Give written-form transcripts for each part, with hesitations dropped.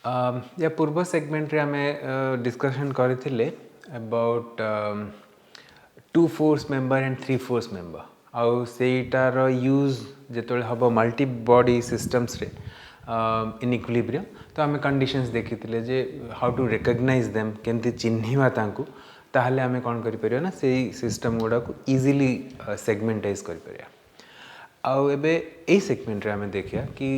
या पूर्व सेगमेंट रे आमे डिस्कशन करथिले about 2 force member and 3 force member आउ सेटार यूज जेतोले हबो मल्टी बॉडी सिस्टम्स रे इन इक्विलिब्रियम तो आमे कंडीशंस देखिथिले जे हाउ टू रिकॉग्नाइज देम केमती चिन्हिबा तांकू ताहले आमे कोन करि परियो ना सेही सिस्टम गुडा को इजीली सेगमेंटाइज करि परिया आउ एबे ए सेगमेंट रे आमे देखिया कि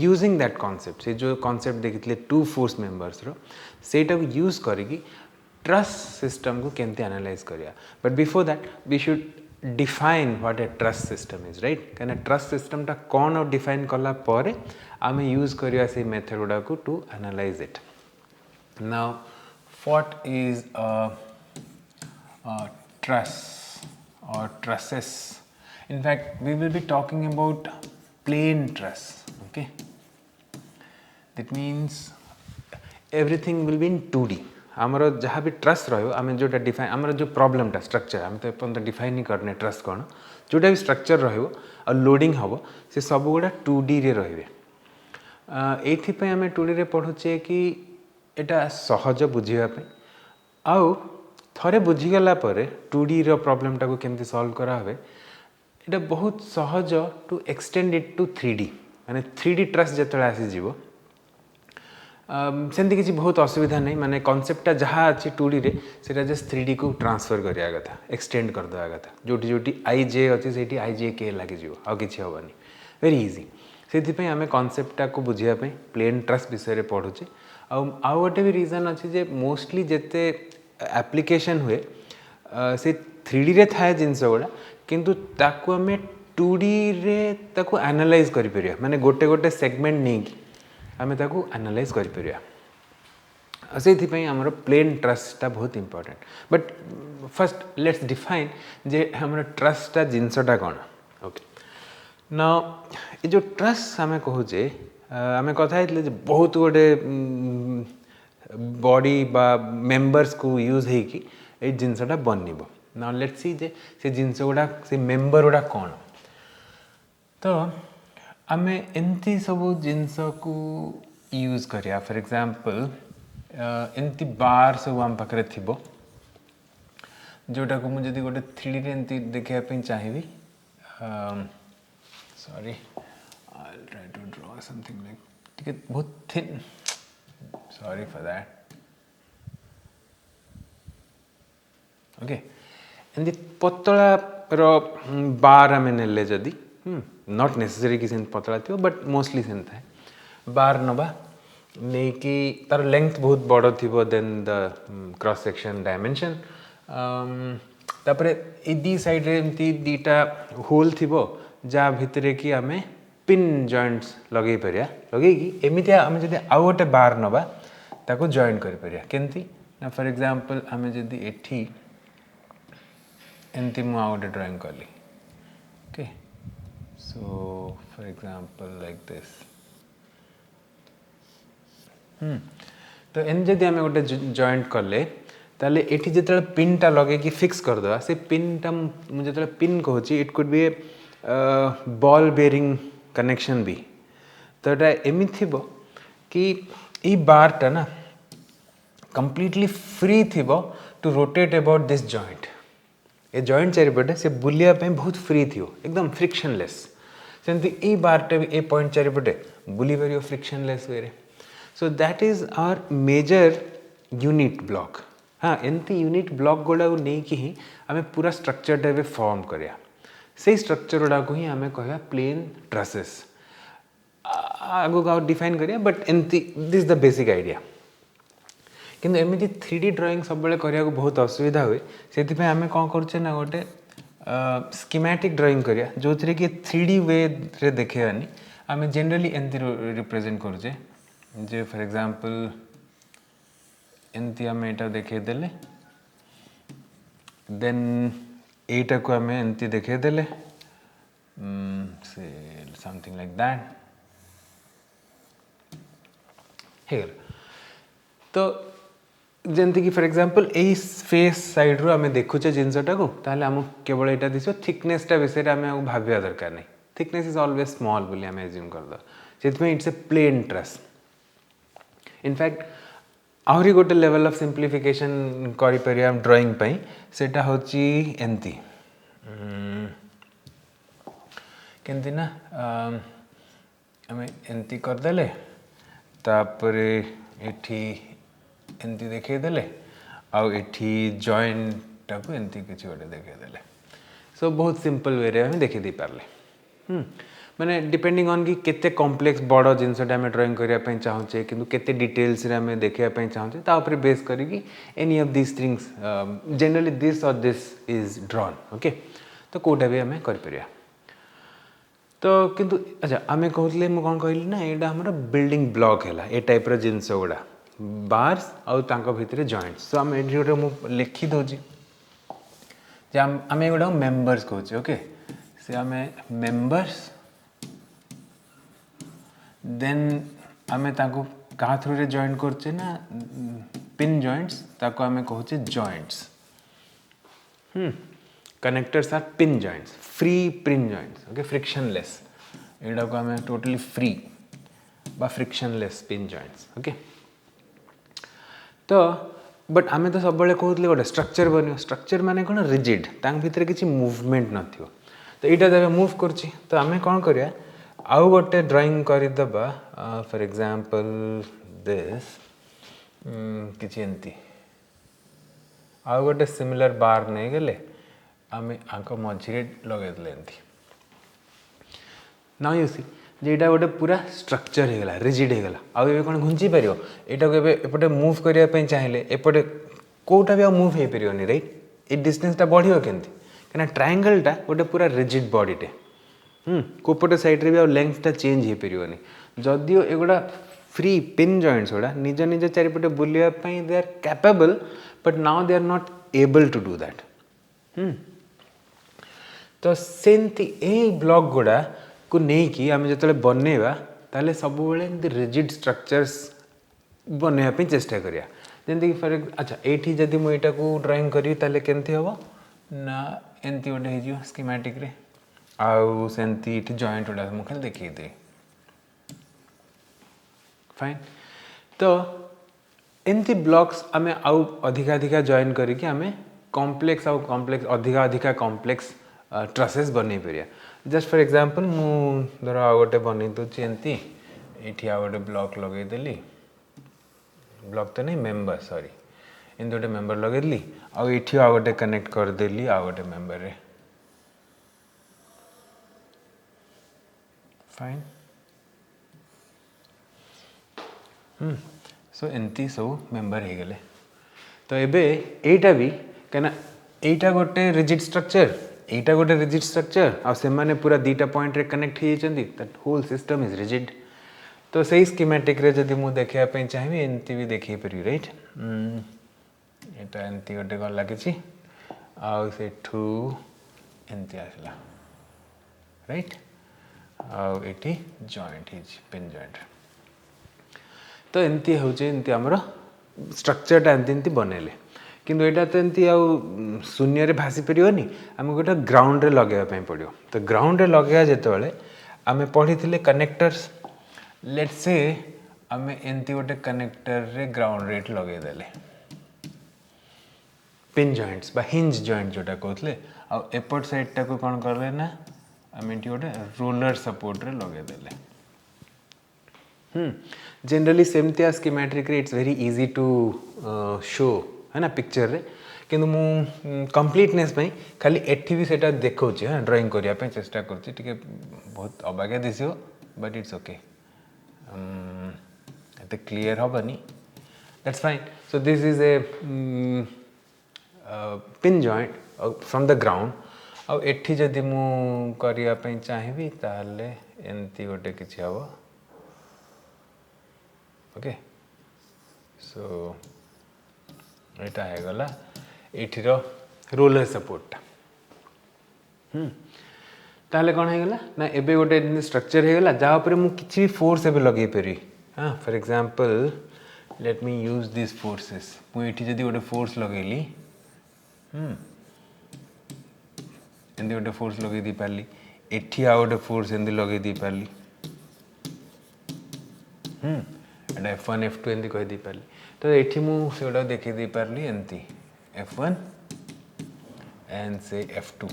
यूजिंग दैट कॉन्सेप्ट से जो कॉन्सेप्ट देखिथिले 2 फोर्स मेंबर्स रो सेटा को यूज करिकी ट्रस्ट सिस्टम को केमती एनालाइज करिया but before that we should define what a trust system is right कहना ट्रस्ट सिस्टम टा कौन और डिफाइन कला परे आमे यूज करिया से मेथड गुडा को to analyse it now what is trust or trusses. In fact, we will be talking about plain truss. Okay, that means everything will be in 2D. आमर जहाँ भी ट्रस्ट रही आम जो डिफाइन आमर जो प्रॉब्लमटा स्ट्रक्चर आम तो एपर्तंत डिफाइन नहीं करने ट्रस्ट कौन जोटा भी स्ट्रक्चर रहा लोडिंग हम से सब गुड़ा 2D रे रहिबे एथि आम 2D रे पढ़ुचे कि एटा सहज बुझीबा आउ थरे बुझीगला पर 2D रो प्रॉब्लम टाको केमती सॉल्व करा हवे एटा बहुत सहज to extend it to 3D माने 3D ट्रस्ट जेतले आसी जीवो सेमती किसी बहुत असुविधा नहीं माने कॉन्सेप्टटा जहाँ अच्छी 2D रे सेटा जस्ट 3D को ट्रांसफर करिया कथा एक्सटेंड कर देवा कथा जोटी जोटी आई जे अच्छी सेठी आई जे के लागी जीवो आ किछि हबनी वेरी इजी सेथि पई आमे कॉन्सेप्टटा को बुझिया पई प्लेन ट्रस्ट विषय रे पढुचे आ गोटे भी रीजन अच्छी जे मोस्टली जेते एप्लिकेशन हुए से 3D रे थाए जिनस गुड़ा किंतु ताकू आमे 2D रे ताकू एनालाइज करि परिया माने गोटे गोटे सेगमेंट नहीं कि आमे ताकू एनालाइज करि परिया सेथि पई हमर प्लेन ट्रस्टटा बहुत important but first let's define जे हमर ट्रस्टटा जिनसटा कोन ओके नाउ ए जो ट्रस्ट आमे कहू जे आमे कथा हेतले जे बहुत गोटे बॉडी बा मेंबर्स को यूज है कि ए जिनसटा बनिबो नाउ लेट्स सी जे से जिनस गुडा से मेंबर गुडा कोन तो आमे एंती सब जिनस को यूज करिया फॉर एग्जांपल एंती बार सब हम पाखरे थिबो जोटा को मु जदी गोटे 3D रे एंती देखिया पे चाहिबी sorry I will try to draw something like ठीक है बहुत thin sorry for that okay and the पतला रो बार आमे नेले जदी not necessary कि सेन पतला थियो but mostly सेन था बार नबा नै कि तार लेंथ बहुत बड़ थियो then the cross section dimension तापरे ए दी साइड रे एमती दीटा होल थियो जा भितरे कि आमे पिन जॉइंट्स लगे परिया लगे कि एमिति आमे जदी आ गोटे बार नबा ताको जॉइन कर परिया केंती ना फॉर एग्जांपल आमे जदी एठी एंती मु आ गोटे ड्राइंग करली okay so for example like this तो एन जदी आमे गोटे जॉइंट करले ताले एठी जेतले पिन टा लगे कि फिक्स कर दवा से पिन टा मु जेतले पिन कहूची it could be a ball bearing connection भी तो एटा एमि थिबो कि ई बार टा ना कंप्लीटली फ्री थिबो to rotate about this joint a joint चारिपटे से बुलिया पे बहुत फ्री थियो एकदम फ्रिक्शनलेस सेंती ई बार टा भी ए पॉइंट चारिपटे बुली परियो frictionless way so that is our major unit block हाँ एंती यूनिट ब्लॉक गुड़ा नहीं कि ही आमे पूरा स्ट्रक्चर टा फॉर्म करिया से स्ट्रक्चर गुड़ा को ही आमे कहया प्लेन ट्रसेस आगो का डिफाइन करिया बट एंती दिस द बेसिक आइडिया किंतु एमिति 3D ड्राइंग सब बेले करिया को बहुत असुविधा हुए सेति पे आमे कोन करछे ना गोटे स्कीमेटिक ड्राइंग करिया जो थरे कि 3D वे रे देखेयानी आमे जनरली एंती रिप्रेजेंट करछे जे फॉर एग्जांपल एंती आमे एटा देखे देले देन एटा को आमे एंती देखे देले से समथिंग लाइक दैट हेयर तो जंती कि for example a face side row आमे देखुचे जिंसटा को ताले हम केवल एटा दिसो थिकनेस टा विषय आमे भाबिया दरकार नहीं थिकनेस इज ऑलवेज स्मॉल बोली आमे अज्यूम कर दो सेति में it's a plane truss in fact आहरी गोटे लेवल ऑफ सिंप्लिफिकेशन करि परिया ड्राइंग पई सेटा होची एंती केंती ना आम एंती करदेले तापरे एठी एंती देखिदेले आउ एठी जॉइंट टाको एंती किसी गोटे देखिदेले सो बहुत सिंपल वे रे हमें देखि दी पारले माने डिपेंडिंग ऑन कि केते कॉम्प्लेक्स बड़ जिनसटा आम ड्राइंग करिया पई चाहूचे किंतु केते डिटेल्स रे आम देखिया पई चाहूचे ता ऊपर बेस करिकी any of this things generally this और दिस इज ड्रॉन ओके तो कोटा भी आम कर परिया तो किंतु अच्छा आम कहते मुझे कौन कहली ना यहाँ आम बिल्डिंग ब्लॉक है ए टाइप जिनस गुड़ा बार्स आउ भितर जॉइंट्स सो आम ये गोटे मुझे लिखी दूची आम एगुड़ा मेंबर्स कहचे ओके से आम मेंबर्स देन आम क्या थ्रू रे जॉइन करचे ना पिन जॉइंट्स ताको आम कहचे joints connectors are pin joints free pin joints okay frictionless एडा को आम टोटली फ्री बा फ्रिक्शनलेस पिन जॉइंट्स ओके तो बट आम तो सब कहते गोटे स्ट्रक्चर बन स्ट्रक्चर माने कौन रिजिड तांग भितर किसी मूवमेंट न तो यहाँ जब मूव करछि तो आम कौन करिया आउ गोटे ड्राइंग करदेबा फॉर एग्जांपल दिस किछि एंती आउ गोटे सिमिलर बार नहीं गले आम आंक मझे लगे ना यू सी जे यहाँ गोटे पूरा स्ट्रक्चर होगा रिजिड होगा आउ ये कौन घुंची पार यहाँ को एपटे मुव करने चाहिए एपटे कौटा भी मूव हो पारे राइट ये डिस्टेंसटा बढ़ो केमती कहीं ट्रायंगलटा गोटे पूरा रिजिड बॉडीटे कोपटे साइड्रे भी लेंथटा चेंज हो पारे जदियो एगुड़ा फ्री पिन जॉइंट्स गुड़ा निज निज चारिपटे बुलायापी they are capable but now they are not able to do that तो सेमती ए ब्लॉक गुड़ा को नहीं कि आम जो बनवा ताले सब रिजिड स्ट्रक्चर्स बनवाई चेष्टा करिया जमी फॉर अच्छा ये जदि मुझे को ड्राइंग करी ताले केमती हम ना एमती गोटे हो स्कीमेटिक रे आउ सेमती जॉइंट गुड़ा मुझे खाली देखिए फाइन तो एमती ब्लॉक्स आम आउ अधिका अधिका जॉइन करके आम कॉम्प्लेक्स आउ कॉम्प्लेक्स अधिका अधिका कॉम्प्लेक्स ट्रसेस बन पारिया जस्ट फॉर एग्जांपल मु धर आ गोटे बन दूसरी एमती ये आ गोटे ब्लॉक लगेदेली ब्लॉक तो नहीं मेंबर सॉरी एमती गोटे मेंबर लगेदेली आउ ये आ गोटे कनेक्ट करदेली आ गोटे मेंबर रे फाइन सो एमती सब मेंबर हो गले तो एबे एटा भी कहीं एटा गोटे रिजिड स्ट्रक्चर एटा गोटे रिजिड स्ट्रक्चर आ से माने पूरा दीटा पॉइंट रे कनेक्ट हो जाती that whole system is rigid तो सही स्कीमेटिक रे जदि मु देखिया पे चाहिए एमती भी देखि पारि राइट एटा एमती गोटे गला किछि आ सेठू एमती आसला राइट आ एटी जॉइंट हिज पिन जॉइंट तो एमती होचे एमती हमर स्ट्रक्चरटा एमती बनैले किंतु यहाँ तो एमती शून्य रे भासी पारे आम गोटे ग्राउंड रे लगेगा पड़ो तो ग्राउंड रे लगे जिते आम पढ़ी थे कनेक्टर्स लेट्स से आम एमती गोटे कनेक्टर रे ग्राउंड रेट लगेदेले पिन जॉइंट्स बा हिंज जॉइंट जोटा कहते एपट साइडटा को कौन कले ना आम ये गोटे रोलर सपोर्ट रे लगेदेले जनरली सेमती स्कीमेट्रिक रे it's very easy to show है ना पिक्चर रे किंतु मु कंप्लीटनेस पे खाली एठी भी सेटा देखौछि हां ड्राइंग करिया पे चेष्टा करछि ठीक बहुत अबाग्या दिसियो बट इट्स ओके एते क्लियर होबनी that's fine so this is a pin joint from the ground आ एठी जदि मु करिया पे चाहिबी ताले एंती गोटे किछि हबो ओके सो एटा है गला एठीर रोलर सपोर्टटा ताले कौन है गला ना एबे गोटे स्ट्रक्चर है गला जहाँ पर मु किछि भी फोर्स एबे लगे पारि हाँ for example let me use this forces मु एठी जदि गोटे फोर्स लगेली एंदी गोटे फोर्स लगे दी पारली एठी आ गोटे फोर्स एंदी लगे दी पारली एटा F1 F2 एंती कह दी पारली तो एठी मु सेटा देखि दी पारली एंती F1 एंड से F2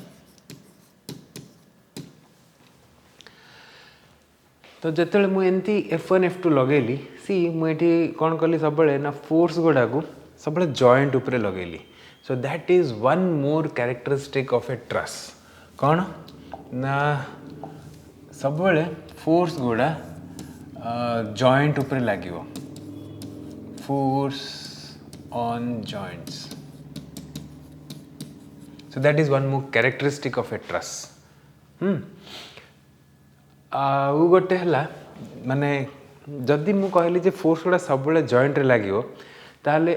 तो जिते मुझे F1 F2 लगेली सी मुझे कौन कली सब ना फोर्स गुड़ा को सब जॉइंट उपरे लगेली सो that is one more characteristic of a truss कौन ना सब फोर्स गुड़ा जॉइंट उपरे लगे force on joints so that is one more characteristic of a truss आउ गोटे है माने जदि मु कहली जे फोर्स गुड़ा सब जॉइंट रे लगे ताले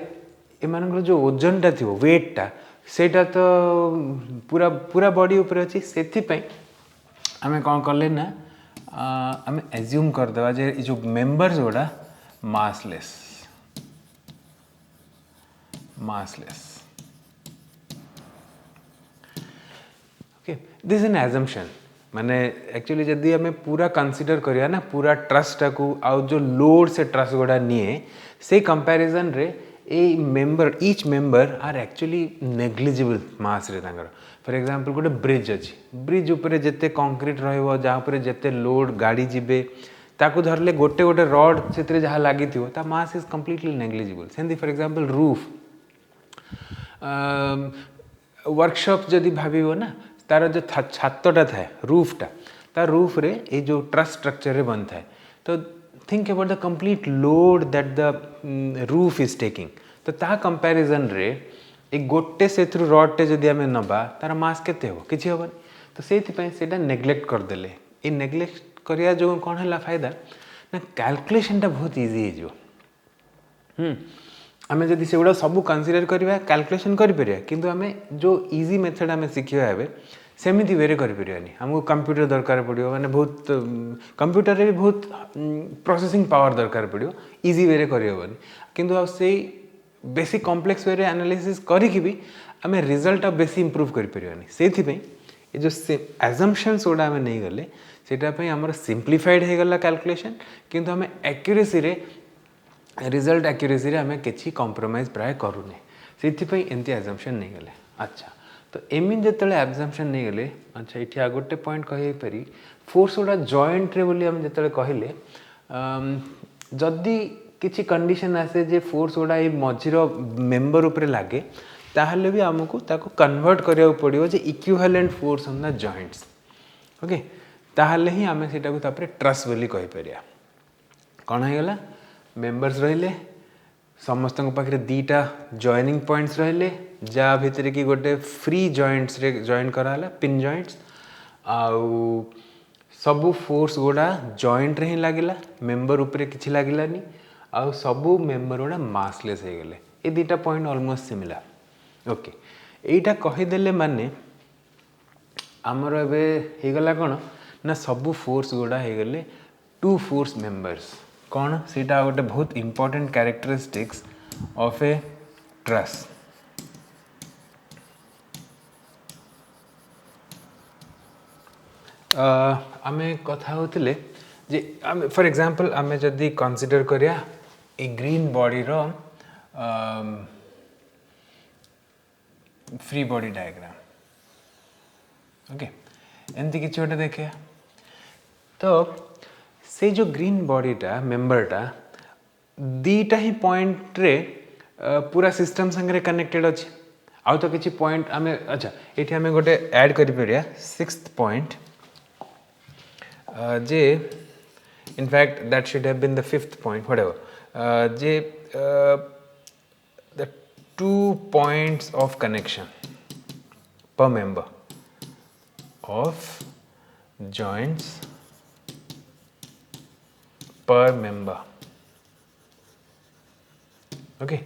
एमानकर जो ओजनटा थी वेटटा सेटा तो पूरा पूरा बॉडी ऊपर अच्छी से आमे कौन कले ना आमे एज्यूम करदेवा जे जो मेंबर्स गुड़ा massless okay this is an assumption माने एक्चुअली जदि आमे पूरा कंसीडर करिया ना पूरा ट्रस्ट को आउ जो लोड से ट्रस्ट गुड़ा निए से कंपैरिजन रे ए member each member are actually negligible mass रे तांगर फॉर एग्जांपल गोटे ब्रिज अच्छी ब्रिज ऊपर जिते कंक्रीट रहिबो जहाँ पर जिते लोड गाड़ी जिबे ताकू धरले गोटे गोटे रॉड से जहाँ लगी थी ता मास इज कंप्लीटली नेग्लिजिबल सेंदी फॉर एग्जांपल रूफ वर्कशॉप जदि भाविबो ना तार जो छातटा थाए रूफटा ता रूफ रे ये जो ट्रस स्ट्रक्चर रे बन थाए तो think about the complete load that the roof is taking तो ता कंपैरिजन रे एक गोटे से रॉड टे जदि आमे नबा तार मास केते हो किछि होबन तो सेति पय सेटा नेग्लेक्ट कर देले ए नेग्लेक्ट करिया जो कोन हला फायदा ना कैलकुलेशन टा बहुत इजी हो जो आमे जदि सेगुड़ा सब कंसीडर करिया कैलकुलेशन करि परिया किंतु आमे जो इजी मेथड आमे सिखिया हेबे सेमिति वेरे करि परियानी हमको कंप्यूटर दरकार पड़ियो माने बहुत कंप्यूटर रे भी बहुत प्रोसेसिंग पावर दरकार पड़ियो इजी वेरे करि होबनी किंतु आ से बेसिक कॉम्प्लेक्स वेरे एनालिसिस करी कि भी आमे रिजल्ट बेसी इंप्रूव करि परियानी सेथि पय ए जो असम्पशंस ओडा आमे नै गले सेटा पय हमर सिंपलीफाइड हे गला कैलकुलेशन किंतु आमे एक्यूरेसी रे रिजल्ट एक्यूरेसी रे आमे किछि कॉम्प्रोमाइज प्राय करूने सेथि पय एंती असम्पशन नै गले अच्छा तो एमिन जेतले असम्पशन नै गले अच्छा इठी आ गोटे पॉइंट कहि परी फोर्स ओडा जॉइंट रे बोली हम जेतले कहिले जदी किछि कंडीशन आसे जे फोर्स ओडा ए मझिरो मेंबर ऊपर लागे ताहले भी हमको ताको कन्वर्ट करिया पड़ियो जे equivalent force on the joints okay ताहले ही आमे सेटा को तापरे ट्रस बोली कहि परिया कोन हे गला मेंबर्स रहिले समस्त पाखे दीटा जॉइनिंग पॉइंट्स रहिले जा भितर की गोटे फ्री जॉइंट्स रे जॉइन कराला पिन जॉइंट्स आउ सबू फोर्स गुड़ा जॉइंट रे ही लागिला मेंबर ऊपर किछि लागिलानी आउ सबू मेंबर गुड़ा मासलेस हो गले ए दीटा पॉइंट ऑलमोस्ट सिमिलर ओके एटा कहि देले माने हमर एबे हे गला कोन ना सबू फोर्स गुड़ा हे गले टू फोर्स मेंबर्स कौन सीटा गोटे बहुत important characteristics of a truss आमे कथा होतिले जे आमे फॉर एग्जांपल आमे जदी कंसीडर करिया ए ग्रीन बॉडी रो फ्री बॉडी डायग्राम ओके एंती किछि गोटे देखिया तो से जो ग्रीन बॉडीटा मेंबरटा दीटा ही पॉइंट रे पूरा सिस्टम संगे कनेक्टेड अच्छी आउ तो किसी पॉइंट आमे अच्छा ये आमे गोटे ऐड करि परिया सिक्स्थ पॉइंट जे in fact that should have been the fifth point whatever जे the 2 points of connection per member of joints पर मेंबर ओके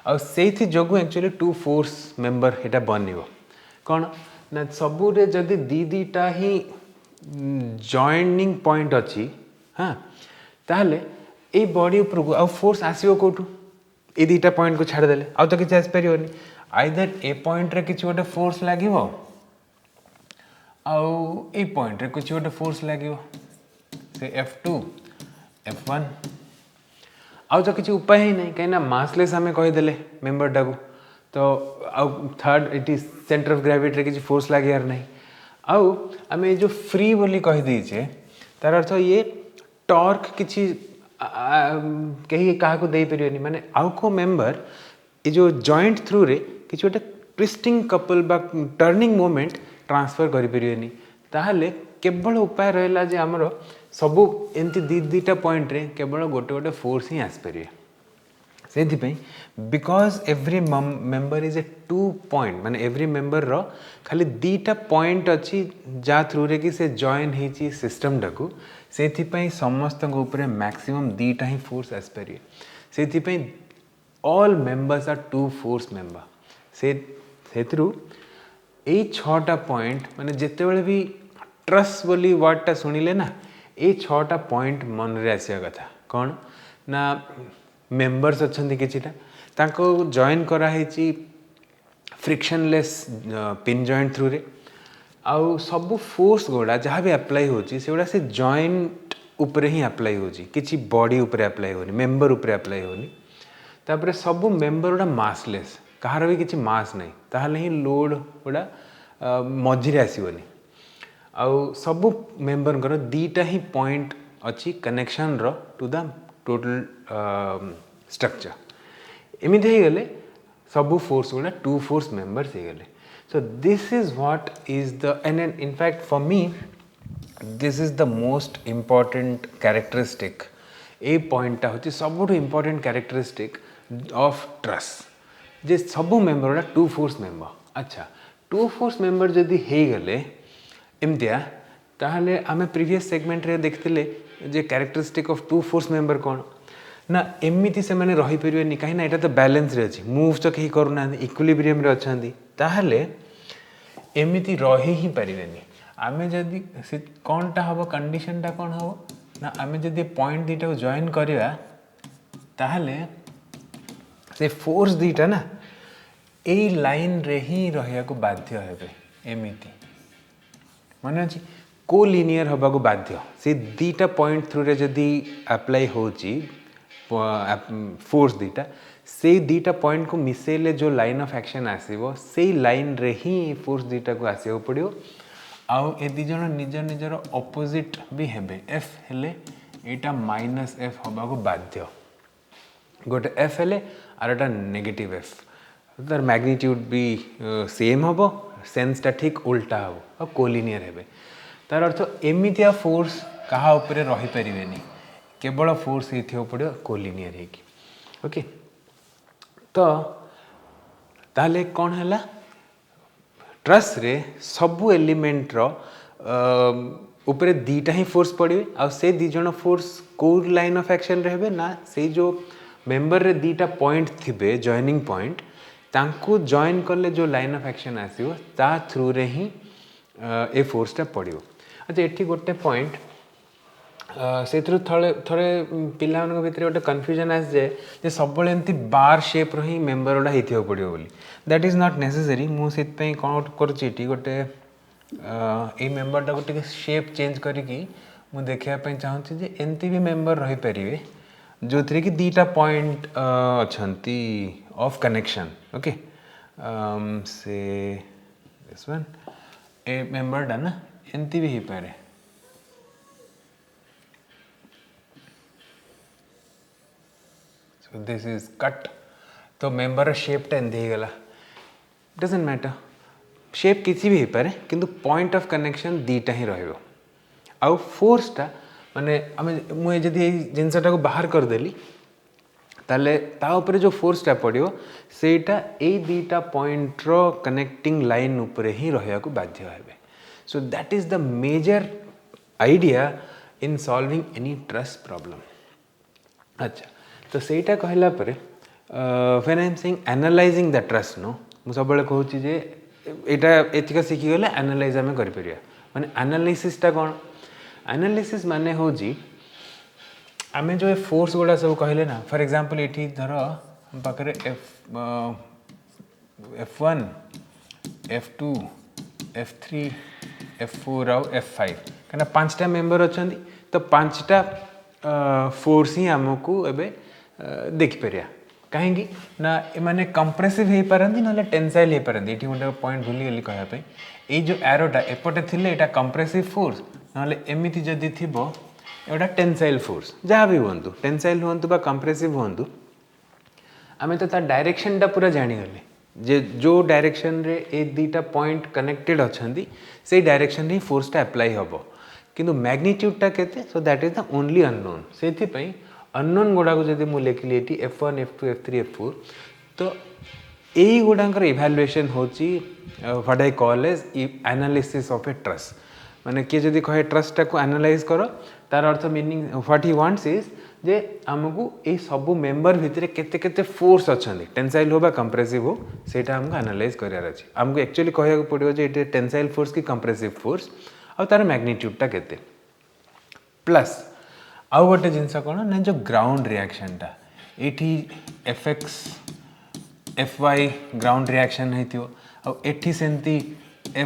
आ सेथि जोगु एक्चुअली 2 फोर्स मेंबर एटा बनिबो कोन ना सबु रे जदी दीटा ही जॉइनिंग पॉइंट अछि हां ताहले ए बॉडी ऊपर को आ फोर्स आसीबो कोठु ए दीटा पॉइंट को छाड़ देले आ तो किछ आस परियोनी आइदर ए पॉइंट रे किछ गोटे फोर्स लागिवो आ ए पॉइंट रे किछ गोटे फोर्स लागिवो से F2 F1 आउ तो किसी उपाय ही नहीं कहीं मासलेस आम कहीदे मेम्बरटा को तो आउ थर्ड ये सेंटर ऑफ ग्रेविटी किसी फोर्स लगे ना आउ आम जो फ्री बोली कहीदेचे तार अर्थ ये टॉर्क किसी कहीं क्या दे पारे माने आउ को मेम्बर ये जो जॉइंट थ्रू रे किसी गोटे ट्विस्टिंग कपल बा टर्निंग मोमेंट ट्रांसफर करें ताहले केवल उपाय रहा जे आमर सबू एमती दीटा पॉइंट रे केवल गोटे गोटे फोर्स ही आसपारे से because every member is a 2 point माने एवरी मेंबर रो खाली दीटा पॉइंट अच्छी जा थ्रू रे कि से जॉइन होती सिस्टम टाकू से समस्त मैक्सिमम दीटा ही फोर्स आसपारे से all members are 2 force member से यही 6टा पॉइंट माने जिते भी ट्रस बोली वर्डटा शुणिले ना ये 6टा पॉइंट मन रे आसिया कथा कौन ना मेंबर्स अच्छा किछिटा ताको जॉइन कराई फ्रिक्शनलेस पिन जॉइंट थ्रू रे आउ सब फोर्स गुड़ा जहाँ भी अप्लाई होची से गुड़ा से जॉइंट उपरे ही अप्लाई होची किछि बॉडी उपरे अप्लाई होनी मेंबर उपरे अप्लाई होनी तापरे सब मेंबर गुड़ा मासलेस कहार भी किछि मास नहीं ताहले ही लोड गुड़ा मझिरे आसीबनी आउ सब मेंबर कर दीटा ही पॉइंट अच्छी कनेक्शन रो टू द टोटल स्ट्रक्चर एमती हो गले सब फोर्स गुड़ा 2 फोर्स मेंबर्स हो गले so this is what is the end in fact for me this is the most important characteristic a पॉइंटा हूँ सब इम्पोर्टेंट कैरेक्टरिस्टिक ऑफ ट्रस जे सब मेंबर गुड़ा 2 फोर्स मेंबर अच्छा 2 फोर्स मेंबर जदि हो गले एमतिया ताहले आमे प्रीवियस सेगमेंट रे देखथिले जे कैरेक्टरिस्टिक ऑफ 2 फोर्स मेंबर कौन ना एमती से माने रही परिवेनी कहीं ना एटा तो बैलेंस रे अछि मूव तो कहीं करू ना इक्विलिब्रियम रे अछंती ताहले एमती रही ही परिवेनी आमे जदि से कोनटा हबो कंडीशन टा कोन हबो ना आमे जदि पॉइंट दीटा को जॉइन करिया ताहले से फोर्स दीटा ना ए लाइन रे ही रहिया को बाध्य हेबे एमती माने अछि कोलिनियर हबा को बाध्य से दीटा पॉइंट थ्रू रे जदि अप्लाई होची फोर्स दीटा से दीटा पॉइंट को मिसेले जो लाइन ऑफ एक्शन आसीबो से लाइन रे ही फोर्स दीटा को आसीबो पड़ियो आउ ए दी जण निज निजर ऑपोजिट भी हेबे एफ हेले एटा माइनस एफ हबा को बाध्य गोटे एफ हेले आर एटा नेगेटिव एफ तार मैग्नीट्यूड भी सेम हबो सेंस टा ठीक उल्टा हबो और कोलिनियर हेबे तार अर्थ एमितिया फोर्स कहा उपरे रही परिवेनी केवल फोर्स ही पड़ो कोलिनियर है ओके तो ताले कौन है ट्रस रे सबू एलिमेंट रो उपरे दीटा ही फोर्स पड़े आ से दी जण फोर्स को लाइन ऑफ एक्शन रहे ना से जो मेंबर रे दीटा पॉइंट थिबे जॉइनिंग पॉइंट तांको जॉइन करले जो लाइन ऑफ एक्शन आसीबो ता थ्रू रे ही ए फोर्सटा पड़ो अच्छा एठी गोटे पॉइंट से थोड़े थोड़े पिला भितर गोटे कन्फ्यूजन आस जाए सब एमती बार शेप ही मेंबर गुड़ा हो पड़ो बोली दैट इज नॉट नेसेसरी मुझे कौन करुँची गोटे ये मेंबरटा को टे शेप चेंज करिकी मु देखापी चाहूँगी जे एमती भी मेंबर रही पारे जो थी कि दीटा पॉइंट अच्छी ऑफ कनेक्शन ओके से दिस वन ए मेंबरटा ना एमती भी हो पारे दिस इज कट तो मेंबर शेपटा एमती गला डजंट मैटर शेप किसी भी हो पारे किंतु पॉइंट ऑफ कनेक्शन दीटा ही रहिबो आउ फोर्सटा माने मुझे जदि जिनसटा को बाहर करदेली ताले ता ऊपर जो फोर्सटा पड़ो सेटा ए दीटा पॉइंट रो कनेक्टिंग लाइन ऊपर ही रहिया को बाध्य हेबे so that is the major idea in solving any truss problem अच्छा तो सेटा कहला परे when I am saying analysing the truss नो मु सब कहूँ जे एटा एतिका शिखी गले एनालाइज आम कर माने एनालिसिसटा कौन एनालिसिस माने हो आम जो फोर्स गुड़ा सब कहले ना फॉर एग्जांपल ये धर पाखे F1 F2 F3 F4 आउ F5 कहीं 5टा मेंबर अच्छा तो 5टा फोर्स ही आमको एबे देखिपर कहीं ना एमाने कंप्रेसिव हो पारती ना टेंसाइल हो पारती ये गोटे पॉइंट भूली गली कहवाई ये जो एरोटा एपटे थी यहाँ कंप्रेसिव फोर्स ना एमती जदि थी एटा टेंसाइल फोर्स जहाँ भी हूँ टेंसाइल हूँ बा कंप्रेसिव हूँ आम तो डायरेक्शन टा पूरा जानीगले जे जो डायरेक्शन रे ए दीटा पॉइंट कनेक्टेड अच्छा से डायरेक्शन ही फोर्स टा अप्लाई हम किंतु मैग्नीट्यूड टा केते सो that is the only unknown से अननोन गुड़ाक जब मुझे लिखिली ये F1 F2 F3 F4 तो यही गुड़ाकर इभालुएसन होची what I call as analysis of a truss माने किए जदि कहे ट्रस टाको एनालाइज करो तार अर्थ meaning what he wants is जे आमको ये सब मेंबर भितर केते केते फोर्स अच्छा टेंसाइल हो बा कंप्रेसिव हो सेटा हमको एनालाइज करार अच्छे आमको एक्चुअली कहया पड़ो जे ये टेंसाइल फोर्स की कंप्रेसिव फोर्स और तार मैग्नीट्यूड टा केते प्लस आउ गोटे जिनस कौन ना जो ग्राउंड रिएक्शन टा ये Fx Fy ग्राउंड रिएक्शन होती सेमती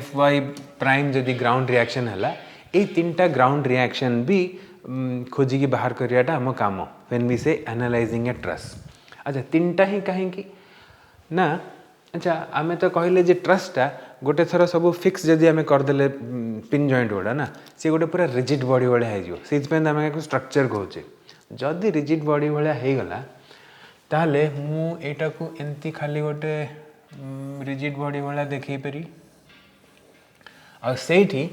Fy प्राइम जदि ग्राउंड रिएक्शन है ये तीन टा ग्राउंड रिएक्शन भी खोजिकी बाहर करियाटा हम काम व्हेन वी से एनालाइजिंग ए ट्रस अच्छा तीन टा ही कहीं ना अच्छा आमे तो कहले जे ट्रस टा गोटे थर सब फिक्स जदि आमे करदेले पिन जॉइंट गुड़ा ना सी गोटे पूरा रिजिड बॉडी भाया हो स्ट्रक्चर कहचे जदि रिजिड बॉडी भाया होगला ताहले मु एटा को एंती खाली गोटे रिजिड बॉडी भाया देखई पारि आ सेठी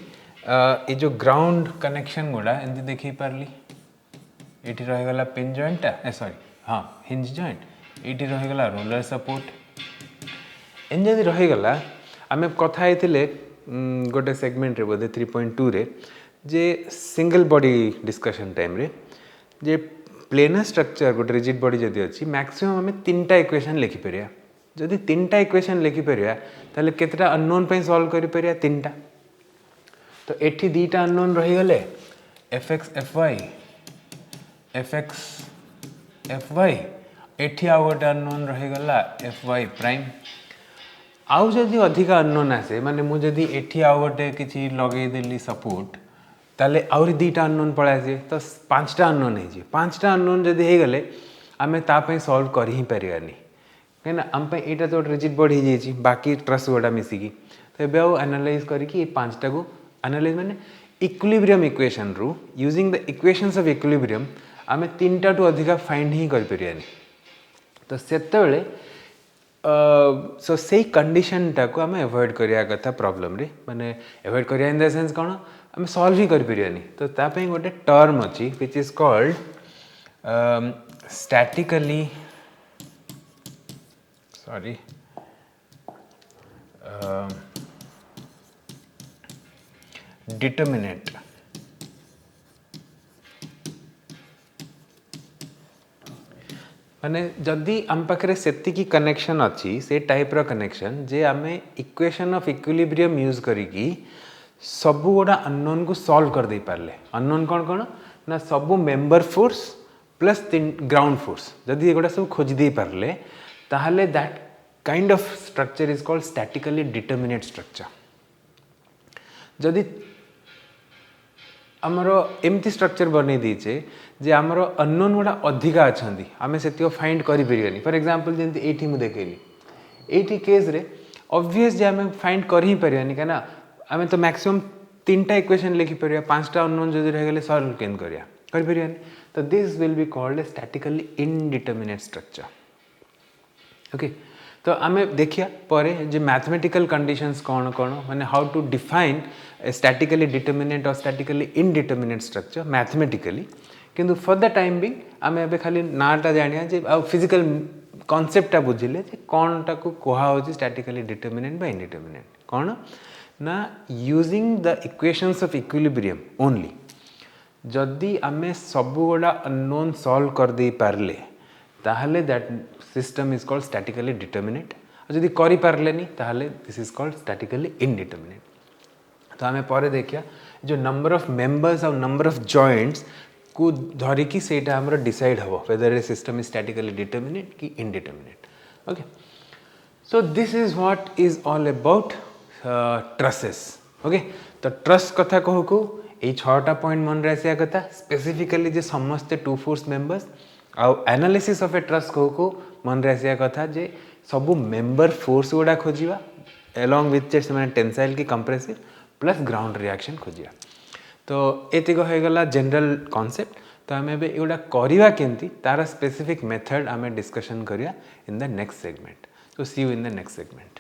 ये जो ग्राउंड कनेक्शन गुड़ा एंती देखई पारली एठी रहीगला पिन जॉइंट सॉरी हाँ हिंज जॉइंट एठी रहीगला रोलर सपोर्ट एन जदि रहीगला आमे कथा होते गोटे सेगमेंट रे बोधे 3.2 रे जे सिंगल बॉडी डिस्कशन टाइम रे जे प्लेनर स्ट्रक्चर गोटे रिजिड बॉडी जदि अच्छी मैक्सिमम आमे तीन टा इक्वेशन लिखि परिया जदि तीन टा इक्वेशन लिखि परिया ताले केतेटा अननोन पे सॉल्व करि परिया तीन टा तो एठी दीटा अननोन रही गले Fx Fy Fx Fy एठी आ गोटे अननोन रही गला Fy प्राइम आउ जदि अधिक अननोन आसे माने मु जदि एठी आ गोटे किछि लगेई देली सपोर्ट ताले आउरी दीटा अननोन पळा आसे तो पांचटा अननोन हे जे पांचटा अननोन जदि हे गले आमे ता पई सॉल्व कर ही परियानी केना हम पे एटा तो रिजिड बॉडी हे जे बाकी ट्रस गोटा मिसिकी तो एबे आउ एनालाइज करिकि ए पांचटा को एनालाइज माने इक्विलिब्रियम इक्वेशन रु using the equations of equilibrium आमे तीनटा टू अधिक फाइंड ही कर परियानी तो सेतेबेले सो से कंडीशन टाको आम एवॉइड करिया कथा प्रॉब्लम रे माने एवॉइड करिया इन द सेंस कौन आम सॉल्व ही कर परियानी तो तापई गोटे टर्म अच्छी which is called statically sorry determinant माने जदि आम पाखे सेतिकी कनेक्शन अच्छी से टाइप रो कनेक्शन जे आमे इक्वेशन ऑफ इक्विलिब्रियम यूज करिकी सब गोटा अननोन को सॉल्व कर दे पारले अननोन कौन कौन ना सब member force plus ground force जदि एगोटा सब खोज दे पारले ताहले that kind of structure is called statically determinate structure जदि आमर एमती स्ट्रक्चर बन दीचे जे आमर अननोन गुड़ा अधिका अच्छा आम से फाइंड करें फॉर एग्जांपल जमी ये मुझे देखली ये केस रे ऑब्वियस जे आम फाइंड कर ही पारानी कहीं आम तो मैक्सिमम तीन टा इक्वेशन लिखिपर पांचटा अननोन जो रहीगले सॉल्व केन करें तो this will be called a statically indeterminate structure okay तो आम देखिया पर जे मैथमेटिकल कंडीशंस कौन कौन माने how to define statically determinate और स्टैटिकली इनडिटर्मिनेट स्ट्रक्चर मैथमेटिकली किंतु फॉर द टाइम भी आम ए खाली नाटा जानिया जे आ फिजिकल कॉन्सेप्टा बुझिले जे कौन टा को कहा होची स्टैटिकली डिटर्मिनेट बा इनडिटर्मिनेट कौन ना using the equations of equilibrium only जदि आम सब गुड़ा अननोन सॉल्व कर दे पारले ताहले that system is called statically determinate और जदि करि पारलेनी ताहले this is called statically indeterminate तो आम पर देखिया जो नंबर ऑफ मेंबर्स और नंबर ऑफ जॉइंट्स को धरिकी सेटा हमर डिसाइड हबो whether a system is statically determinate कि indeterminate okay so this is what is all about trusses okay तो ट्रस कथा कहू को ये 6टा पॉइंट मन रहा कथा स्पेसिफिकली जे समस्ते two force members analysis of a truss को मन रे आसिया कथा जे सबु मेंबर फोर्स गुड़ा खोजिबा along with से टेंसाइल की कंप्रेसिव प्लस ग्राउंड रिएक्शन खोजिया। तो एतिक हो गला जनरल कॉन्सेप्ट। तो आम ए एगुड़ा करवा केमती तार स्पेसिफिक मेथड आम डिस्कशन करिया इन द नेक्स्ट सेगमेंट। तो see you in the next segment.